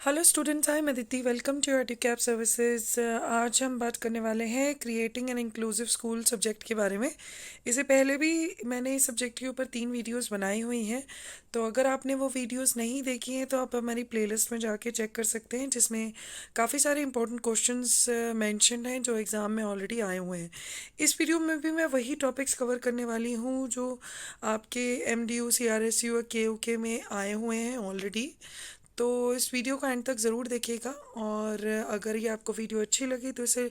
Hello students, I मैं Aditi. Welcome to Educap services. आज हम बात करने वाले हैं creating an inclusive school subject के बारे में। इससे पहले भी मैंने इस सब्जेक्ट के ऊपर 3 वीडियोस बनाई हुई हैं, तो अगर आपने वो वीडियोस नहीं देखी हैं तो आप हमारी प्लेलिस्ट में जाके चेक कर सकते हैं, जिसमें काफ़ी सारे इंपॉर्टेंट क्वेश्चंस मेंशन्ड हैं जो एग्ज़ाम में ऑलरेडी आए हुए हैं। इस वीडियो में भी मैं वही टॉपिक्स कवर करने वाली हूँ जो आपके MDU CRSU और KUK में आए हुए हैं ऑलरेडी। तो इस वीडियो को एंड तक ज़रूर देखिएगा, और अगर ये आपको वीडियो अच्छी लगी तो इसे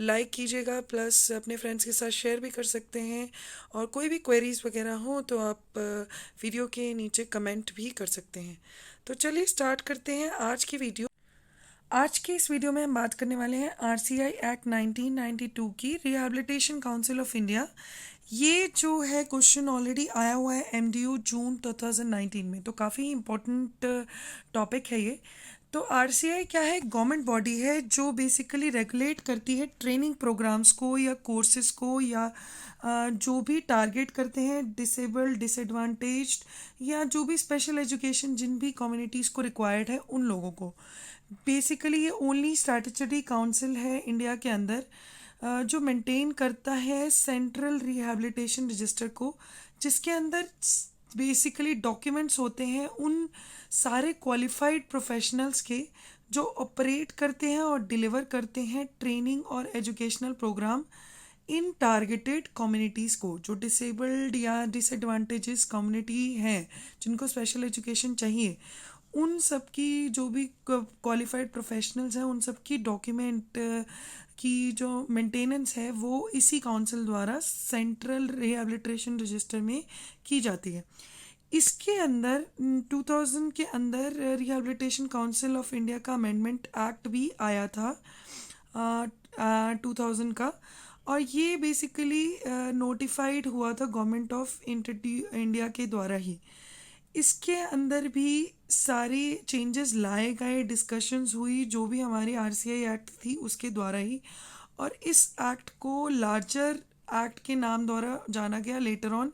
लाइक कीजिएगा, प्लस अपने फ्रेंड्स के साथ शेयर भी कर सकते हैं। और कोई भी क्वेरीज वगैरह हो तो आप वीडियो के नीचे कमेंट भी कर सकते हैं। तो चलिए स्टार्ट करते हैं आज की वीडियो। आज की इस वीडियो में हम बात करने वाले हैं RCI एक्ट 1992 की, रिहैबिलिटेशन काउंसिल ऑफ इंडिया। ये जो है क्वेश्चन ऑलरेडी आया हुआ है MDU जून 2019 में, तो काफ़ी इम्पोर्टेंट टॉपिक है ये। तो RCI क्या है? गवर्नमेंट बॉडी है जो बेसिकली रेगुलेट करती है ट्रेनिंग प्रोग्राम्स को या कोर्सेज को, या जो भी टारगेट करते हैं डिसेबल्ड, डिसएडवांटेज्ड, या जो भी स्पेशल एजुकेशन जिन भी कम्युनिटीज़ को रिक्वायर्ड है उन लोगों को। बेसिकली ये ओनली स्टैट्यूटरी काउंसिल है इंडिया के अंदर जो मेंटेन करता है सेंट्रल रिहैबिलिटेशन रजिस्टर को, जिसके अंदर बेसिकली डॉक्यूमेंट्स होते हैं उन सारे क्वालिफाइड प्रोफेशनल्स के जो ऑपरेट करते हैं और डिलीवर करते हैं ट्रेनिंग और एजुकेशनल प्रोग्राम इन टारगेटेड कम्युनिटीज़ को, जो डिसेबल्ड या डिसएडवांटेजेस कम्युनिटी हैं जिनको स्पेशल एजुकेशन चाहिए। उन सब की जो भी क्वालिफाइड प्रोफेशनल्स हैं उन सब की डॉक्यूमेंट की जो मेंटेनेंस है वो इसी काउंसिल द्वारा सेंट्रल रिहैबिलिटेशन रजिस्टर में की जाती है। इसके अंदर 2000 के अंदर रिहैबिलिटेशन काउंसिल ऑफ इंडिया का अमेंडमेंट एक्ट भी आया था 2000 का, और ये बेसिकली नोटिफाइड हुआ था गवर्नमेंट ऑफ इंडिया के द्वारा ही। इसके अंदर भी सारे चेंजेस लाए गए, डिस्कशंस हुई, जो भी हमारी RCI एक्ट थी उसके द्वारा ही। और इस एक्ट को लार्जर एक्ट के नाम द्वारा जाना गया later on,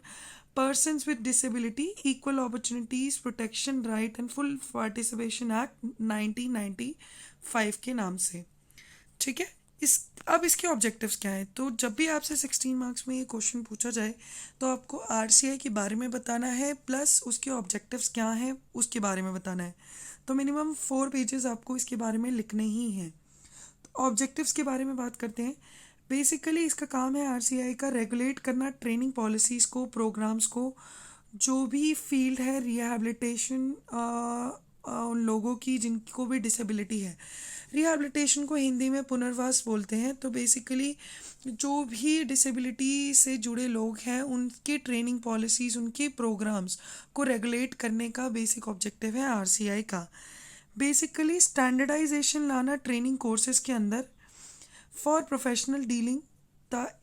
persons with disability equal opportunities protection right and full participation act 1995 के नाम से। ठीक है। इस अब इसके ऑब्जेक्टिव्स क्या है? तो जब भी आपसे 16 मार्क्स में ये क्वेश्चन पूछा जाए तो आपको RCI के बारे में बताना है, प्लस उसके ऑब्जेक्टिव्स क्या हैं उसके बारे में बताना है। तो मिनिमम 4 पेजेस आपको इसके बारे में लिखने ही हैं। तो ऑब्जेक्टिव्स के बारे में बात करते हैं। बेसिकली इसका काम है RCI का रेगुलेट करना ट्रेनिंग पॉलिसीज़ को, प्रोग्राम्स को, जो भी फील्ड है रिहैबिलिटेशन उन लोगों की जिनको भी डिसेबिलिटी है। रिहैबिलिटेशन को हिंदी में पुनर्वास बोलते हैं। तो बेसिकली जो भी डिसेबिलिटी से जुड़े लोग हैं उनके ट्रेनिंग पॉलिसीज़, उनके प्रोग्राम्स को रेगुलेट करने का बेसिक ऑब्जेक्टिव है RCI का। बेसिकली स्टैंडर्डाइजेशन लाना ट्रेनिंग कोर्सेज के अंदर फॉर प्रोफेशनल डीलिंग।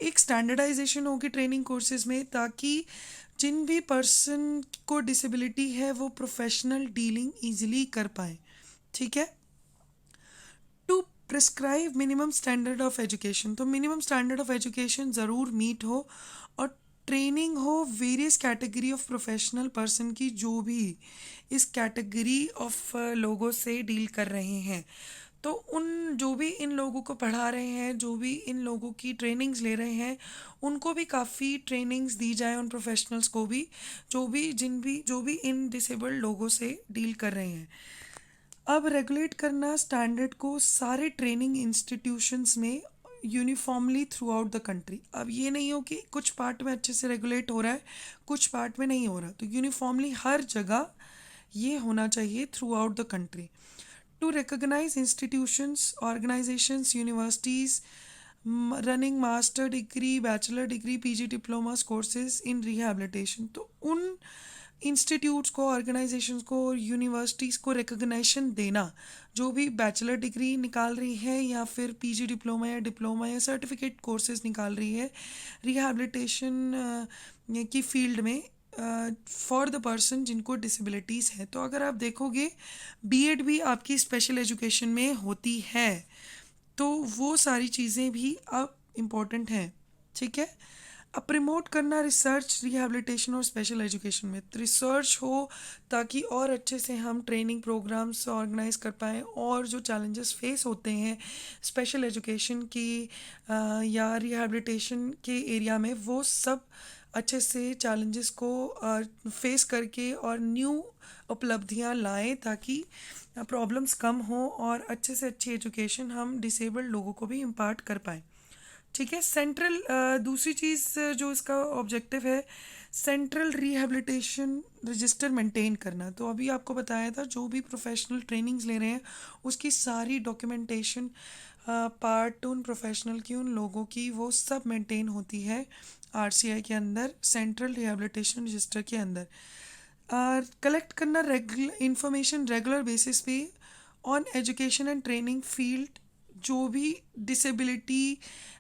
एक स्टैंडर्डाइजेशन होगी ट्रेनिंग कोर्सेज में, ताकि जिन भी पर्सन को डिसेबिलिटी है वो प्रोफेशनल डीलिंग इजीली कर पाए। ठीक है। To prescribe minimum standard of education, तो मिनिमम स्टैंडर्ड ऑफ एजुकेशन ज़रूर मीट हो, और ट्रेनिंग हो various category of professional person की, जो भी इस कैटेगरी ऑफ लोगों से डील कर रहे हैं। तो उन जो भी इन लोगों को पढ़ा रहे हैं, जो भी इन लोगों की ट्रेनिंग्स ले रहे हैं, उनको भी काफ़ी ट्रेनिंग्स दी जाए, उन प्रोफेशनल्स को भी जो भी इन डिसेबल्ड लोगों से डील कर रहे हैं। अब रेगुलेट करना स्टैंडर्ड को सारे ट्रेनिंग इंस्टीट्यूशंस में uniformly through out the country. अब ये नहीं हो कि कुछ पार्ट में अच्छे से रेगुलेट हो रहा है, कुछ पार्ट में नहीं हो रहा, तो यूनिफॉर्मली हर जगह ये होना चाहिए throughout the country. To recognise institutions, organisations, universities running master degree, bachelor degree, PG diplomas courses in rehabilitation, तो उन इंस्टीट्यूट्स को, ऑर्गेनाइजेशंस को और यूनिवर्सिटीज़ को रिकग्निशन देना जो भी बैचलर डिग्री निकाल रही है या फिर PG डिप्लोमा या सर्टिफिकेट कोर्सेज निकाल रही है रिहैबिलिटेशन की फील्ड में फॉर द पर्सन जिनको डिसेबिलिटीज़ है। तो अगर आप देखोगे B.Ed भी आपकी स्पेशल एजुकेशन में होती है, तो वो सारी चीज़ें भी अब इम्पोर्टेंट हैं। ठीक है। अब प्रमोट करना रिसर्च, रिहैबिलिटेशन और स्पेशल एजुकेशन में, तो रिसर्च हो ताकि और अच्छे से हम ट्रेनिंग प्रोग्राम्स ऑर्गेनाइज कर पाएँ और जो चैलेंजेस फेस होते हैं स्पेशल एजुकेशन की या रिहैबिलिटेशन के एरिया में, वो सब अच्छे से चैलेंजेस को फेस करके और न्यू उपलब्धियां लाएं ताकि प्रॉब्लम्स कम हो और अच्छे से अच्छी एजुकेशन हम डिसेबल्ड लोगों को भी इम्पार्ट कर पाएँ। ठीक है। सेंट्रल दूसरी चीज़ जो इसका ऑब्जेक्टिव है, सेंट्रल रिहैबिलिटेशन रजिस्टर मेंटेन करना। तो अभी आपको बताया था जो भी प्रोफेशनल ट्रेनिंग्स ले रहे हैं उसकी सारी डॉक्यूमेंटेशन पार्ट उन प्रोफेशनल की, उन लोगों की, वो सब मेंटेन होती है आरसीआई के अंदर, सेंट्रल रिहैबिलिटेशन रजिस्टर के अंदर। कलेक्ट करना रेगुलर इंफॉर्मेशन रेगुलर बेसिस पे on education and training field, जो भी डिसेबिलिटी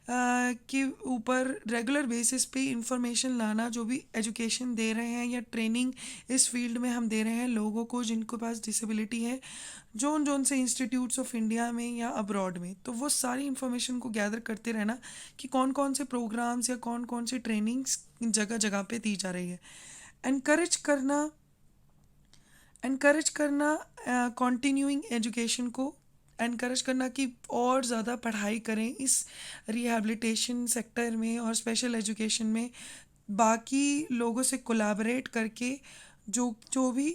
के ऊपर रेगुलर बेसिस पे इंफॉर्मेशन लाना, जो भी एजुकेशन दे रहे हैं या ट्रेनिंग इस फील्ड में हम दे रहे हैं लोगों को जिनके पास डिसेबिलिटी है, जोन जोन से इंस्टीट्यूट्स ऑफ इंडिया में या अब्रॉड में, तो वो सारी इंफॉर्मेशन को गैदर करते रहना कि कौन कौन से प्रोग्राम्स या कौन कौन सी ट्रेनिंग्स जगह जगह पे दी जा रही है। एनकरेज करना कंटिन्यूइंग एजुकेशन को, एनकरेज करना कि और ज़्यादा पढ़ाई करें इस रिहैबिलिटेशन सेक्टर में और स्पेशल एजुकेशन में, बाकी लोगों से कोलैबोरेट करके जो जो भी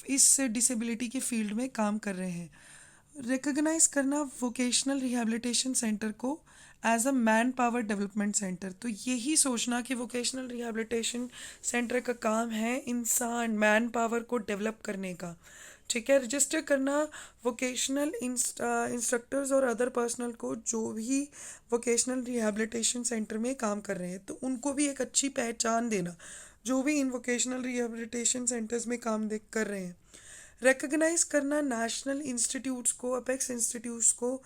इस डिसेबिलिटी के फील्ड में काम कर रहे हैं। रिकॉग्नाइज करना वोकेशनल रिहैबिलिटेशन सेंटर को as a manpower development centre. तो यही सोचना कि वोकेशनल रिहैबिलिटेशन सेंटर का काम है इंसान मैन पावर को डेवलप करने का। ठीक है। रजिस्टर करना वोकेशनल इंस्ट्रक्टर्स और अदर पर्सनल को जो भी वोकेशनल रिहैबिलिटेशन सेंटर में काम कर रहे हैं, तो उनको भी एक अच्छी पहचान देना जो भी इन वोकेशनल रिहैबिलिटेशन सेंटर्स में काम देख कर रहे हैं। रिकग्नाइज करना नेशनल इंस्टीट्यूट्स को, अपेक्स इंस्टीट्यूट्स को,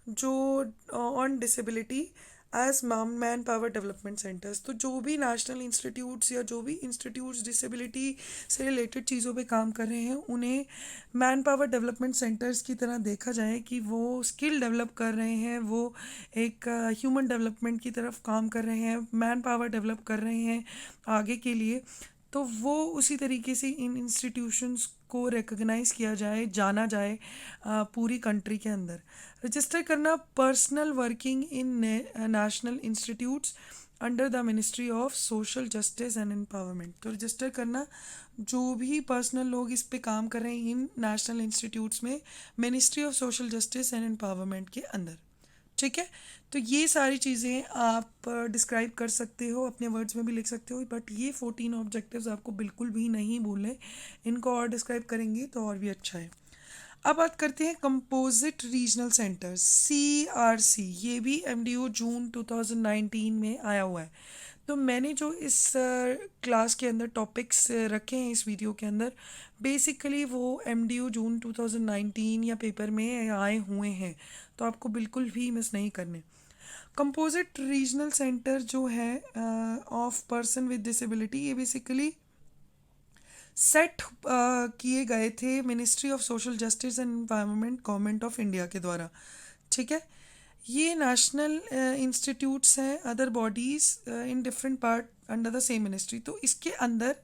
जो on disability as manpower development centres. तो जो भी नेशनल इंस्टीट्यूट्स या जो भी इंस्टीट्यूट्स डिसेबिलिटी से रिलेटेड चीज़ों पे काम कर रहे हैं उन्हें मैन पावर डेवलपमेंट सेंटर्स की तरह देखा जाए कि वो स्किल डेवलप कर रहे हैं, वो एक ह्यूमन डेवलपमेंट की तरफ काम कर रहे हैं, मैन पावर डेवलप कर रहे हैं आगे के लिए। तो वो उसी तरीके से इन इंस्टीट्यूशंस को रिकग्नाइज किया जाए, जाना जाए पूरी कंट्री के अंदर। रजिस्टर करना personal working in national institutes under the ministry of social justice and empowerment. तो रजिस्टर करना जो भी पर्सनल लोग इस पे काम कर रहे हैं इन नेशनल इंस्टीट्यूट्स में ministry of social justice and empowerment के अंदर। ठीक है। तो ये सारी चीज़ें आप डिस्क्राइब कर सकते हो, अपने वर्ड्स में भी लिख सकते हो, बट ये 14 ऑब्जेक्टिव्स आपको बिल्कुल भी नहीं भूलने, इनको और डिस्क्राइब करेंगे तो और भी अच्छा है। अब बात करते हैं कंपोजिट रीजनल सेंटर CRC। ये भी MDO जून 2019 में आया हुआ है। तो मैंने जो इस क्लास के अंदर टॉपिक्स रखे हैं इस वीडियो के अंदर, बेसिकली वो MDO जून 2019 या पेपर में आए हुए हैं, तो आपको बिल्कुल भी मिस नहीं करने। कंपोजिट रीजनल सेंटर जो है ऑफ पर्सन विद डिसेबिलिटी, ये बेसिकली सेट किए गए थे ministry of social justice and environment government of India के द्वारा। ठीक है। ये नेशनल इंस्टीट्यूट्स हैं, other bodies in different part under the same ministry. तो इसके अंदर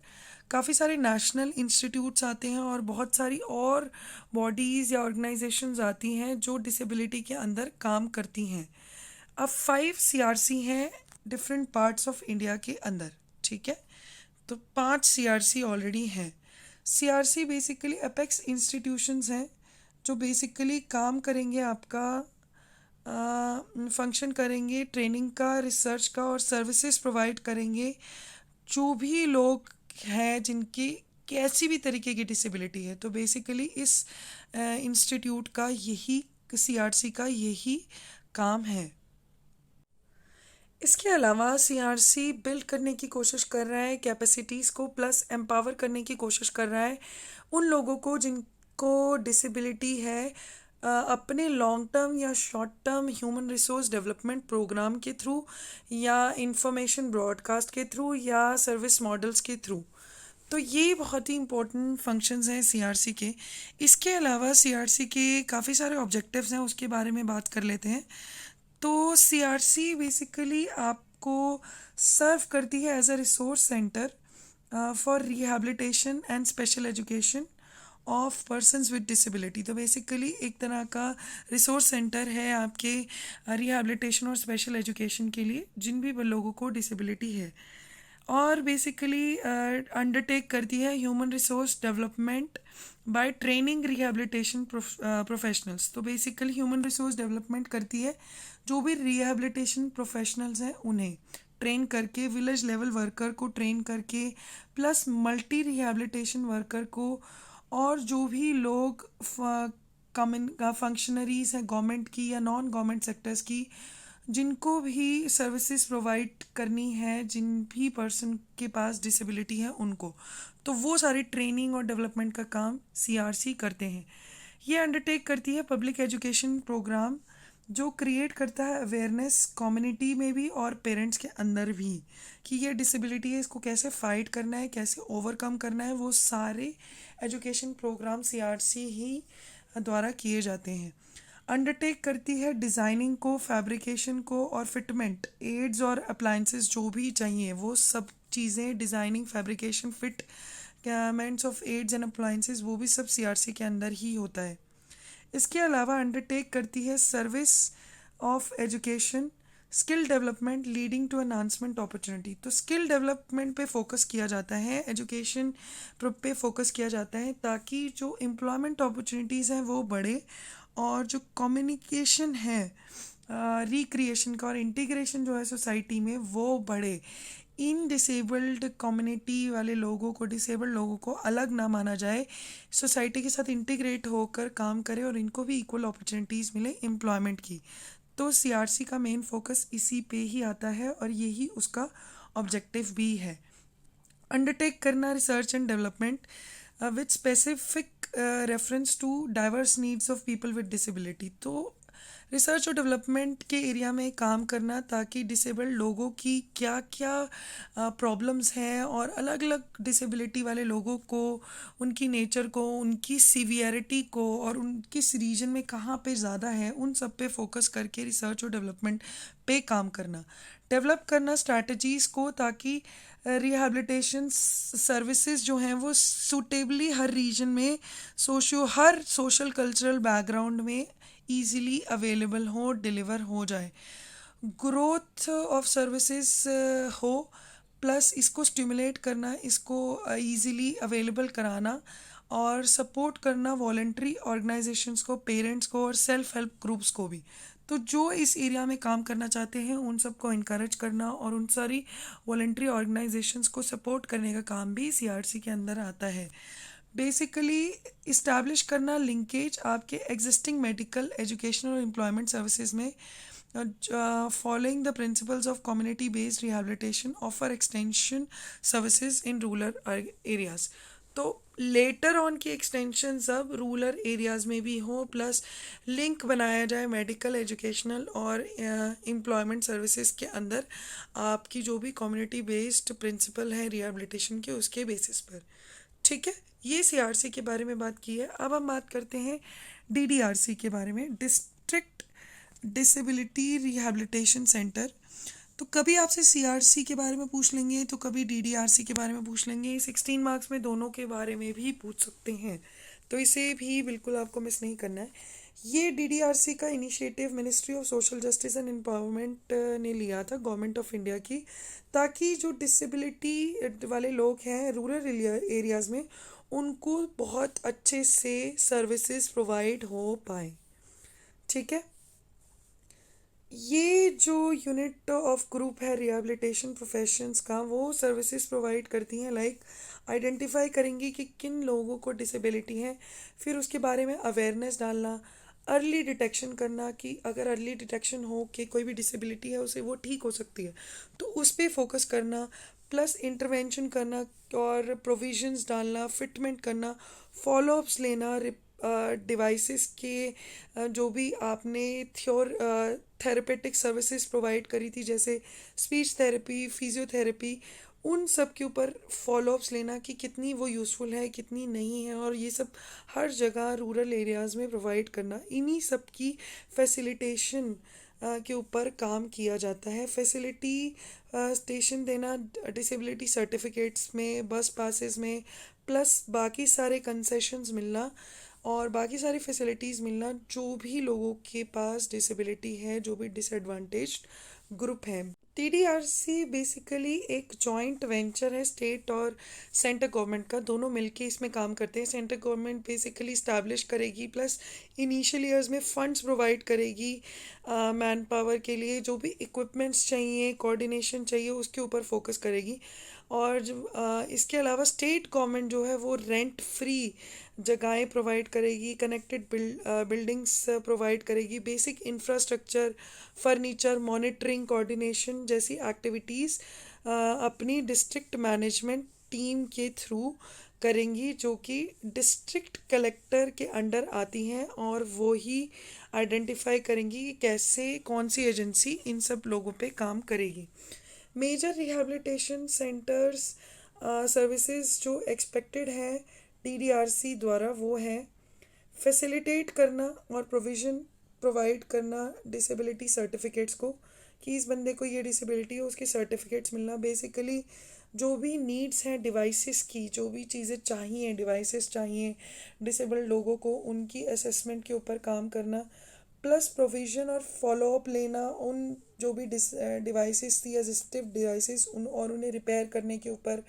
काफ़ी सारे नेशनल इंस्टीट्यूट्स आते हैं और बहुत सारी और बॉडीज़ या ऑर्गेनाइजेशंस आती हैं जो डिसेबिलिटी के अंदर काम करती हैं। अब 5 CRC हैं डिफरेंट पार्ट्स ऑफ इंडिया के अंदर। ठीक है। तो 5 CRC ऑलरेडी हैं। CRC बेसिकली अपेक्स इंस्टीट्यूशंस हैं जो बेसिकली काम करेंगे, आपका फंक्शन करेंगे ट्रेनिंग का, रिसर्च का और सर्विसेज प्रोवाइड करेंगे जो भी लोग हैं जिनकी कैसी भी तरीके की डिसेबिलिटी है। तो बेसिकली इस इंस्टीट्यूट का यही, CRC का यही काम है। इसके अलावा CRC बिल्ड करने की कोशिश कर रहा है कैपेसिटीज़ को, प्लस एम्पावर करने की कोशिश कर रहा है उन लोगों को जिनको डिसेबिलिटी है, अपने लॉन्ग टर्म या short term human resource development programme के थ्रू या इंफॉर्मेशन ब्रॉडकास्ट के थ्रू या सर्विस मॉडल्स के थ्रू। तो ये बहुत ही इंपॉर्टेंट फंक्शंस हैं CRC के। इसके अलावा CRC के काफ़ी सारे ऑब्जेक्टिव्स हैं, उसके बारे में बात कर लेते हैं। तो CRC बेसिकली को सर्व करती है as a resource centre for rehabilitation and special education of persons with disability. तो बेसिकली एक तरह का रिसोर्स सेंटर है आपके रिहैबिलिटेशन और स्पेशल एजुकेशन के लिए जिन भी लोगों को डिसेबिलिटी है। और बेसिकली अंडरटेक करती है human resource development by training rehabilitation professionals. तो बेसिकली ह्यूमन रिसोर्स डेवलपमेंट करती है जो भी रिहैबिलिटेशन प्रोफेशनल्स हैं उन्हें ट्रेन करके, विलेज लेवल वर्कर को ट्रेन करके, प्लस मल्टी रिहैबिलिटेशन वर्कर को, और जो भी लोग फंक्शनरीज हैं गवर्नमेंट की या नॉन गवर्नमेंट सेक्टर्स की जिनको भी सर्विसेज प्रोवाइड करनी है, जिन भी पर्सन के पास डिसेबिलिटी है उनको, तो वो सारी ट्रेनिंग और डेवलपमेंट का काम सीआरसी करते हैं। ये अंडरटेक करती है पब्लिक एजुकेशन प्रोग्राम जो क्रिएट करता है अवेयरनेस कम्युनिटी में भी और पेरेंट्स के अंदर भी कि ये डिसेबिलिटी है, इसको कैसे फाइट करना है, कैसे ओवरकम करना है। वो सारे एजुकेशन प्रोग्राम सीआरसी ही द्वारा किए जाते हैं। अंडरटेक करती है डिज़ाइनिंग को, फैब्रिकेशन को और फिटमेंट, एड्स और अप्लाइंसेस जो भी चाहिए वो सब चीज़ें, designing, fabrication, fitments of aids and appliances, वो भी सब सीआरसी के अंदर ही होता है। इसके अलावा अंडरटेक करती है service of education, skill development leading to enhancement opportunity. तो स्किल डेवलपमेंट पे फोकस किया जाता है, एजुकेशन पे फोकस किया जाता है ताकि जो एम्प्लॉयमेंट अपॉर्चुनिटीज़ हैं वो बढ़े और जो कम्युनिकेशन है रिक्रिएशन का और इंटीग्रेशन जो है सोसाइटी में वो बढ़े। इन डिसेबल्ड कम्युनिटी वाले लोगों को, डिसेबल्ड लोगों को अलग ना माना जाए, सोसाइटी के साथ इंटीग्रेट होकर काम करे और इनको भी इक्वल अपॉर्चुनिटीज़ मिले एम्प्लॉयमेंट की। तो सीआरसी का मेन फोकस इसी पे ही आता है और यही उसका ऑब्जेक्टिव भी है। अंडरटेक करना research and development with specific reference to diverse needs of people with disability. तो रिसर्च और डेवलपमेंट के एरिया में काम करना ताकि डिसेबल्ड लोगों की क्या क्या प्रॉब्लम्स हैं और अलग अलग डिसेबिलिटी वाले लोगों को, उनकी नेचर को, उनकी सीवियरिटी को और उन किस रीजन में कहाँ पे ज़्यादा है, उन सब पे फोकस करके रिसर्च और डेवलपमेंट पे काम करना। डेवलप करना स्ट्रैटेजीज़ को ताकि रिहैबिलिटेशन सर्विसेज जो हैं वो सूटेबली हर रीजन में, हर सोशल कल्चरल बैकग्राउंड में ईज़िली अवेलेबल हो, डिलीवर हो जाए। ग्रोथ ऑफ सर्विसेज हो, प्लस इसको स्टिमुलेट करना, इसको ईज़िली अवेलेबल कराना और सपोर्ट करना वॉलेंट्री ऑर्गेनाइजेशंस को, पेरेंट्स को और सेल्फ हेल्प ग्रुप्स को भी। तो जो इस एरिया में काम करना चाहते हैं उन सबको इनकरेज करना और उन सारी वॉलेंट्री ऑर्गेनाइजेशंस को सपोर्ट करने का काम भी सीआरसी के अंदर आता है। बेसिकली इस्टेब्लिश करना लिंकेज आपके एग्जिस्टिंग मेडिकल, एजुकेशनल और एम्प्लॉयमेंट सर्विसेज में, following the principles of community based rehabilitation, offer extension services in rural areas. तो लेटर ऑन की एक्सटेंशन अब रूरल एरियाज़ में भी हो, प्लस लिंक बनाया जाए मेडिकल, एजुकेशनल और एम्प्लॉयमेंट सर्विसेज के अंदर आपकी जो भी कम्युनिटी बेस्ड प्रिंसिपल है रिहैबिलिटेशन के, उसके बेसिस पर। ठीक है, ये सीआरसी के बारे में बात की है। अब हम बात करते हैं डीडीआरसी के बारे में, डिस्ट्रिक्ट डिसेबिलिटी रिहैबिलिटेशन सेंटर। तो कभी आपसे सीआरसी के बारे में पूछ लेंगे तो कभी डीडीआरसी के बारे में पूछ लेंगे। 16 मार्क्स में दोनों के बारे में भी पूछ सकते हैं, तो इसे भी बिल्कुल आपको मिस नहीं करना है। ये डीडीआरसी का initiative ministry of social justice and empowerment ने लिया था, गवर्नमेंट ऑफ इंडिया की, ताकि जो डिसेबिलिटी वाले लोग हैं रूरल एरियाज़ में उनको बहुत अच्छे से सर्विसेज प्रोवाइड हो पाए। ठीक है, ये जो यूनिट ऑफ ग्रुप है रिहैबिलिटेशन प्रोफेशंस का, वो सर्विसेज प्रोवाइड करती हैं, लाइक आइडेंटिफाई करेंगी कि किन लोगों को डिसेबिलिटी है, फिर उसके बारे में अवेयरनेस डालना, अर्ली डिटेक्शन करना कि अगर अर्ली डिटेक्शन हो कि कोई भी डिसेबिलिटी है उसे वो ठीक हो सकती है तो उस पर फोकस करना, प्लस इंटरवेंशन करना और प्रोविजंस डालना, फिटमेंट करना, फॉलोअप्स लेना, डिवाइसेस के जो भी आपने थेरेपेटिक सर्विसेज प्रोवाइड करी थी जैसे स्पीच थेरेपी, फिजियोथेरेपी, उन सब के ऊपर फॉलोअप्स लेना कि कितनी वो यूज़फुल है, कितनी नहीं है, और ये सब हर जगह रूरल एरियाज़ में प्रोवाइड करना। इन्हीं सब की फैसिलिटेशन के ऊपर काम किया जाता है। फैसिलिटी स्टेशन देना डिसेबिलिटी सर्टिफिकेट्स में, बस पासेस में, प्लस बाकी सारे कंसेशंस मिलना और बाकी सारी फैसिलिटीज़ मिलना जो भी लोगों के पास डिसेबिलिटी है, जो भी डिसएडवांटेज्ड ग्रुप है। टीडीआरसी बेसिकली एक जॉइंट वेंचर है स्टेट और सेंटर गवर्नमेंट का, दोनों मिलके इसमें काम करते हैं। सेंटर गवर्नमेंट बेसिकली इस्टेब्लिश करेगी, प्लस इनिशियल ईयर्स में फंड्स प्रोवाइड करेगी मैन पावर के लिए, जो भी इक्विपमेंट्स चाहिए, कोऑर्डिनेशन चाहिए, उसके ऊपर फोकस करेगी। और इसके अलावा स्टेट गवर्नमेंट जो है वो रेंट फ्री जगहें प्रोवाइड करेगी, कनेक्टेड बिल्डिंग्स प्रोवाइड करेगी, basic infrastructure, furniture, monitoring, coordination जैसी एक्टिविटीज़ अपनी डिस्ट्रिक्ट मैनेजमेंट टीम के थ्रू करेंगी, जो कि डिस्ट्रिक्ट कलेक्टर के अंडर आती हैं और वो ही आइडेंटिफाई करेंगी कि कैसे कौन सी एजेंसी इन सब लोगों पे काम करेगी। मेजर रिहैबिलिटेशन सेंटर्स सर्विसेज जो एक्सपेक्टेड है टीडीआरसी द्वारा वो है फैसिलिटेट करना और प्रोविज़न प्रोवाइड करना डिसेबिलिटी सर्टिफिकेट्स को, कि इस बंदे को ये डिसेबिलिटी है, उसके सर्टिफिकेट्स मिलना। बेसिकली जो भी नीड्स हैं डिवाइसेस की, जो भी चीज़ें चाहिए, डिवाइसेस चाहिए डिसेबल्ड लोगों को, उनकी असेसमेंट के ऊपर काम करना, प्लस प्रोविज़न और फॉलोअप लेना उन जो भी डिवाइसेस थी, असिस्टिव डिवाइसेस, उन और उन्हें रिपेयर करने के ऊपर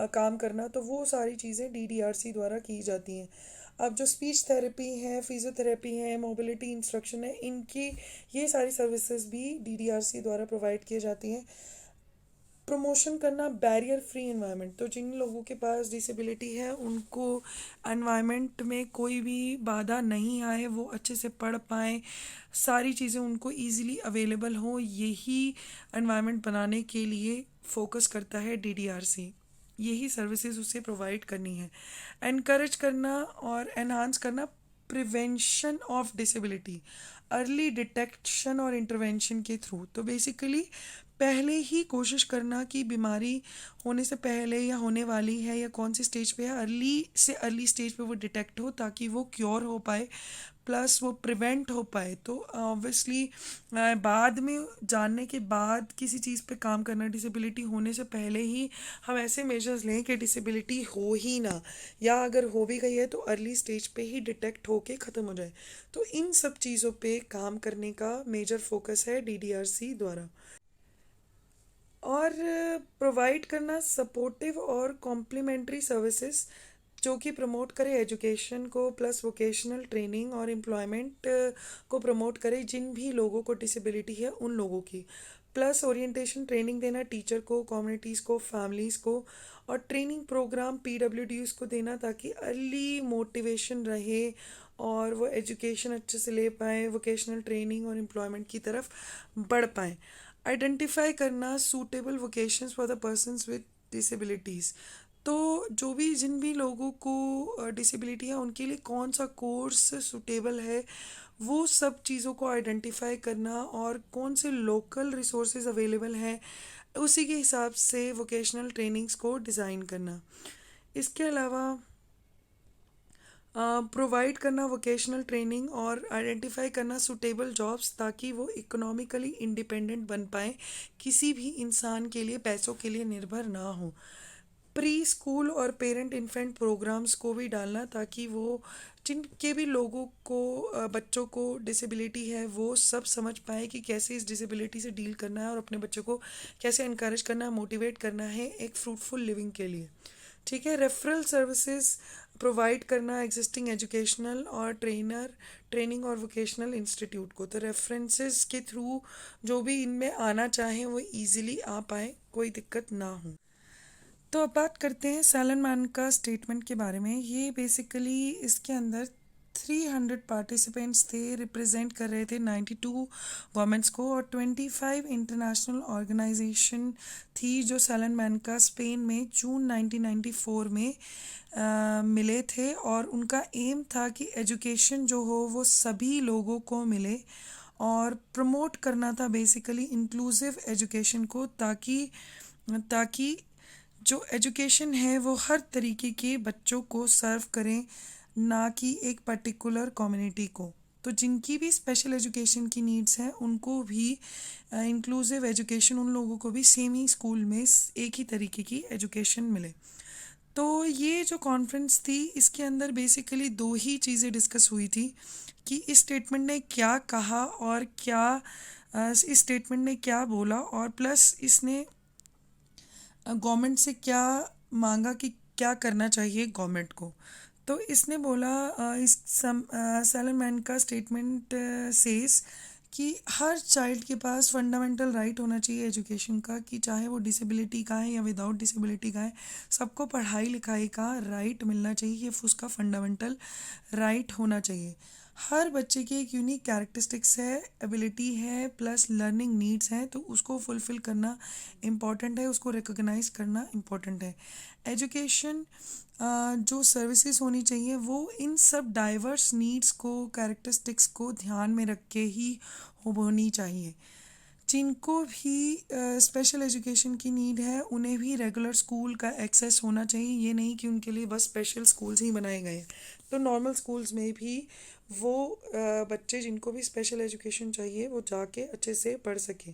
काम करना। तो वो सारी चीज़ें डीडीआरसी द्वारा की जाती हैं। अब जो स्पीच थेरेपी है, फिजियोथेरेपी है, मोबिलिटी इंस्ट्रक्शन है, इनकी ये सारी सर्विसेज भी डीडीआरसी द्वारा प्रोवाइड की जाती हैं। प्रमोशन करना बैरियर फ्री एनवायरनमेंट, तो जिन लोगों के पास डिसेबिलिटी है उनको एनवायरनमेंट में कोई भी बाधा नहीं आए, वो अच्छे से पढ़ पाएँ, सारी चीज़ें उनको इजीली अवेलेबल हो, यही एनवायरनमेंट बनाने के लिए फोकस करता है डीडीआरसी। यही सर्विसेज उसे प्रोवाइड करनी है। एनकरेज करना और एनहांस करना prevention of disability, early detection और इंटरवेंशन के थ्रू। तो बेसिकली पहले ही कोशिश करना कि बीमारी होने से पहले या होने वाली है या कौन सी स्टेज पे है, अर्ली से अर्ली स्टेज पे वो डिटेक्ट हो ताकि वो क्योर हो पाए, प्लस वो प्रिवेंट हो पाए। तो ऑब्वियसली बाद में जानने के बाद किसी चीज़ पे काम करना, डिसेबिलिटी होने से पहले ही हम ऐसे मेजर्स लें कि डिसेबिलिटी हो ही ना, या अगर हो भी गई है तो अर्ली स्टेज पे ही डिटेक्ट होके ख़त्म हो जाए। तो इन सब चीज़ों पे काम करने का मेजर फोकस है डीडीआरसी द्वारा। और प्रोवाइड करना सपोर्टिव और कॉम्प्लीमेंट्री सर्विसेज जो कि प्रमोट करे एजुकेशन को, प्लस वोकेशनल ट्रेनिंग और एम्प्लॉयमेंट को प्रमोट करे जिन भी लोगों को डिसेबिलिटी है उन लोगों की, प्लस ओरिएंटेशन ट्रेनिंग देना टीचर को, कम्युनिटीज़ को, फैमिलीज़ को, और ट्रेनिंग प्रोग्राम पीडब्ल्यूडीज़ को देना ताकि अर्ली मोटिवेशन रहे और वो एजुकेशन अच्छे से ले पाएँ, वोकेशनल ट्रेनिंग और एम्प्लॉयमेंट की तरफ बढ़ पाएँ। आइडेंटिफाई करना suitable vocations for the persons with disabilities, तो जो भी जिन भी लोगों को डिसेबिलिटी है उनके लिए कौन सा कोर्स सूटेबल है, वो सब चीज़ों को आइडेंटिफाई करना और कौन से लोकल रिसोर्सेज अवेलेबल हैं उसी के हिसाब से वोकेशनल ट्रेनिंग्स को डिज़ाइन करना। इसके अलावा प्रोवाइड करना वोकेशनल ट्रेनिंग और आइडेंटिफाई करना सूटेबल जॉब्स ताकि वो इकोनॉमिकली इंडिपेंडेंट बन पाए, किसी भी इंसान के लिए पैसों के लिए निर्भर ना हो। प्री स्कूल और पेरेंट इन्फेंट प्रोग्राम्स को भी डालना ताकि वो जिनके भी लोगों को बच्चों को डिसेबिलिटी है वो सब समझ पाए कि कैसे इस डिसेबिलिटी से डील करना है और अपने बच्चों को कैसे इनकरेज करना है, मोटिवेट करना है एक फ्रूटफुल लिविंग के लिए। ठीक है। रेफरल सर्विसेज प्रोवाइड करना एग्जिस्टिंग एजुकेशनल और ट्रेनिंग और वोकेशनल इंस्टीट्यूट को, तो रेफरेंसेस के थ्रू जो भी इनमें आना चाहें वो इजीली आ पाए, कोई दिक्कत ना हो। तो अब बात करते हैं सैलनमैन का स्टेटमेंट के बारे में। ये बेसिकली इसके अंदर 300 पार्टिसिपेंट्स थे, रिप्रेजेंट कर रहे थे 92 गवर्नमेंट्स को, और 25 इंटरनेशनल ऑर्गेनाइजेशन थी जो सैलनमैन का स्पेन में जून 1994 में मिले थे, और उनका एम था कि एजुकेशन जो हो वो सभी लोगों को मिले और प्रमोट करना था बेसिकली इंक्लूसिव एजुकेशन को, ताकि ताकि जो एजुकेशन है वो हर तरीके के बच्चों को सर्व करें, ना कि एक पर्टिकुलर कम्युनिटी को। तो जिनकी भी स्पेशल एजुकेशन की नीड्स हैं उनको भी इंक्लूसिव एजुकेशन, उन लोगों को भी सेम ही स्कूल में एक ही तरीके की एजुकेशन मिले। तो ये जो कॉन्फ्रेंस थी इसके अंदर बेसिकली दो ही चीज़ें डिस्कस हुई थी कि इस स्टेटमेंट ने क्या कहा और क्या इस स्टेटमेंट ने क्या बोला, और प्लस इसने गवर्नमेंट से क्या मांगा कि क्या करना चाहिए गवर्नमेंट को। तो इसने बोला सैलमैन का स्टेटमेंट सेज कि हर चाइल्ड के पास फंडामेंटल राइट होना चाहिए एजुकेशन का, कि चाहे वो डिसेबिलिटी का है या विदाउट डिसेबिलिटी का है, सबको पढ़ाई लिखाई का राइट मिलना चाहिए, ये उसका फंडामेंटल राइट होना चाहिए। हर बच्चे की एक यूनिक कैरेक्टरिस्टिक्स है, एबिलिटी है, प्लस लर्निंग नीड्स हैं, तो उसको फुलफ़िल करना इम्पॉर्टेंट है, उसको रिकॉग्नाइज करना इम्पॉर्टेंट है। एजुकेशन जो सर्विसेज होनी चाहिए वो इन सब डाइवर्स नीड्स को, कैरेक्टरिस्टिक्स को ध्यान में रख के ही होनी चाहिए। जिनको भी स्पेशल एजुकेशन की नीड है उन्हें भी रेगुलर स्कूल का एक्सेस होना चाहिए, ये नहीं कि उनके लिए बस स्पेशल स्कूल्स ही बनाए गए हैं। तो नॉर्मल स्कूल्स में भी वो बच्चे जिनको भी स्पेशल एजुकेशन चाहिए वो जाके अच्छे से पढ़ सकें।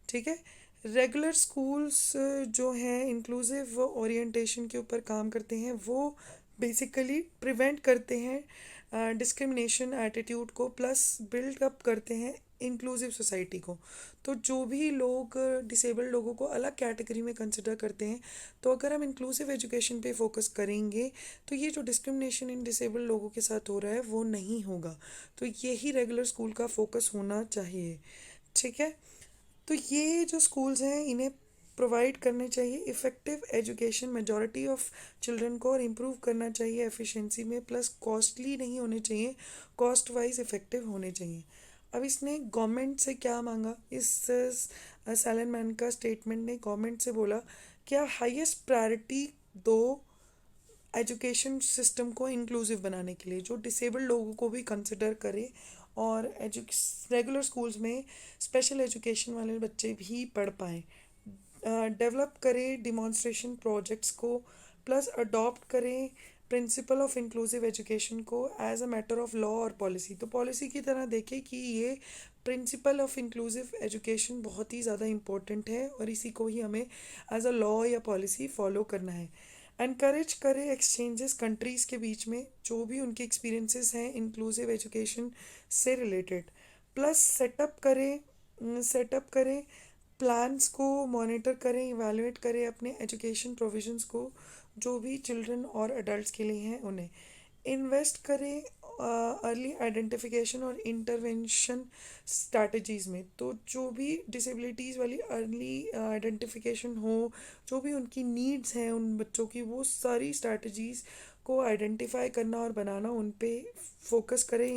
ठीक है। रेगुलर स्कूल्स जो हैं इंक्लूसिव ओरिएंटेशन के ऊपर काम करते हैं, वो बेसिकली प्रिवेंट करते हैं डिस्क्रिमिनेशन एटीट्यूड को, प्लस बिल्ड अप करते हैं इंक्लूसिव सोसाइटी को। तो जो भी लोग डिसेबल्ड लोगों को अलग कैटेगरी में कंसिडर करते हैं, तो अगर हम इंक्लूसिव एजुकेशन पे फोकस करेंगे तो ये जो डिस्क्रिमिनेशन इन डिसेबल्ड लोगों के साथ हो रहा है वो नहीं होगा। तो यही रेगुलर स्कूल का फोकस होना चाहिए। ठीक है। तो ये जो स्कूल्स हैं इन्हें प्रोवाइड करने चाहिए effective education majority of children को, और इम्प्रूव करना चाहिए एफिशिएंसी में, प्लस कॉस्टली नहीं होने चाहिए, कॉस्ट वाइज इफ़ेक्टिव होने चाहिए। अब इसने गवर्नमेंट से क्या मांगा, इस सैलमैन का स्टेटमेंट ने गवर्नमेंट से बोला क्या हाईएस्ट प्रायोरिटी दो एजुकेशन सिस्टम को इंक्लूसिव बनाने के लिए, जो डिसेबल्ड लोगों को भी कंसिडर करे, और रेगुलर स्कूल्स में स्पेशल एजुकेशन वाले बच्चे भी पढ़ पाएँ। डेवलप करें डिमॉन्स्ट्रेशन प्रोजेक्ट्स को, प्लस अडॉप्ट करें प्रिंसिपल ऑफ इंक्लूसिव एजुकेशन को as a matter of law और पॉलिसी। तो पॉलिसी की तरह देखें कि ये प्रिंसिपल ऑफ इंक्लूसिव एजुकेशन बहुत ही ज़्यादा इम्पोर्टेंट है और इसी को ही हमें एज अ लॉ या पॉलिसी फॉलो करना है। एनकरेज करें एक्सचेंजेस कंट्रीज़ के बीच में, जो भी उनके एक्सपीरियंसेस हैं इंक्लूसिव एजुकेशन से रिलेटेड, प्लस सेटअप करें प्लान्स को, मॉनिटर करें, इवैल्यूएट करें अपने एजुकेशन प्रोविजंस को, जो भी चिल्ड्रन और अडल्ट्स के लिए हैं उन्हें। इन्वेस्ट करें अर्ली आइडेंटिफिकेशन और इंटरवेंशन स्ट्रैटेजीज़ में, तो जो भी डिसेबिलिटीज़ वाली अर्ली आइडेंटिफिकेशन हो, जो भी उनकी नीड्स हैं उन बच्चों की, वो सारी स्ट्रैटेजीज़ को आइडेंटिफाई करना और बनाना, उन पे फोकस करें,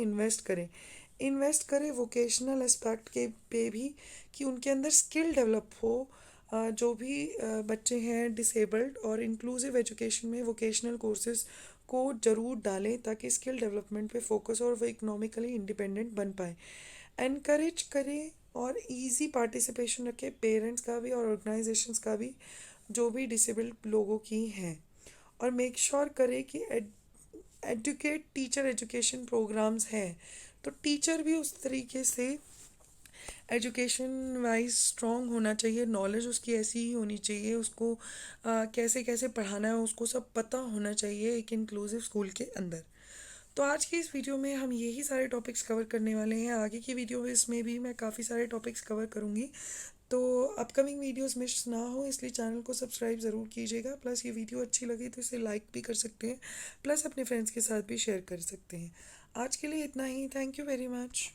इन्वेस्ट करें वोकेशनल एस्पेक्ट के पे भी, कि उनके अंदर स्किल डेवलप हो। जो भी बच्चे हैं डिसेबल्ड, और इंक्लूसिव एजुकेशन में वोकेशनल कोर्सेज को ज़रूर डालें ताकि स्किल डेवलपमेंट पे फोकस और वो इकोनॉमिकली इंडिपेंडेंट बन पाए। एनकरेज करें और इजी पार्टिसिपेशन रखें पेरेंट्स का भी और ऑर्गेनाइजेशंस का भी, जो भी डिसेबल्ड लोगों की हैं, और मेक श्योर करें कि एडुकेट टीचर एजुकेशन प्रोग्राम्स हैं, तो टीचर भी उस तरीके से एजुकेशन वाइज स्ट्रॉन्ग होना चाहिए, नॉलेज उसकी ऐसी ही होनी चाहिए, उसको कैसे कैसे पढ़ाना है उसको सब पता होना चाहिए एक इंक्लूसिव स्कूल के अंदर। तो आज की इस वीडियो में हम यही सारे टॉपिक्स कवर करने वाले हैं। आगे की वीडियो इसमें भी मैं काफ़ी सारे टॉपिक्स कवर करूँगी, तो अपकमिंग वीडियोस मिस ना हो इसलिए चैनल को सब्सक्राइब ज़रूर कीजिएगा। प्लस ये वीडियो अच्छी लगी तो इसे लाइक भी कर सकते हैं, प्लस अपने फ्रेंड्स के साथ भी शेयर कर सकते हैं। आज के लिए इतना ही। Thank you very much.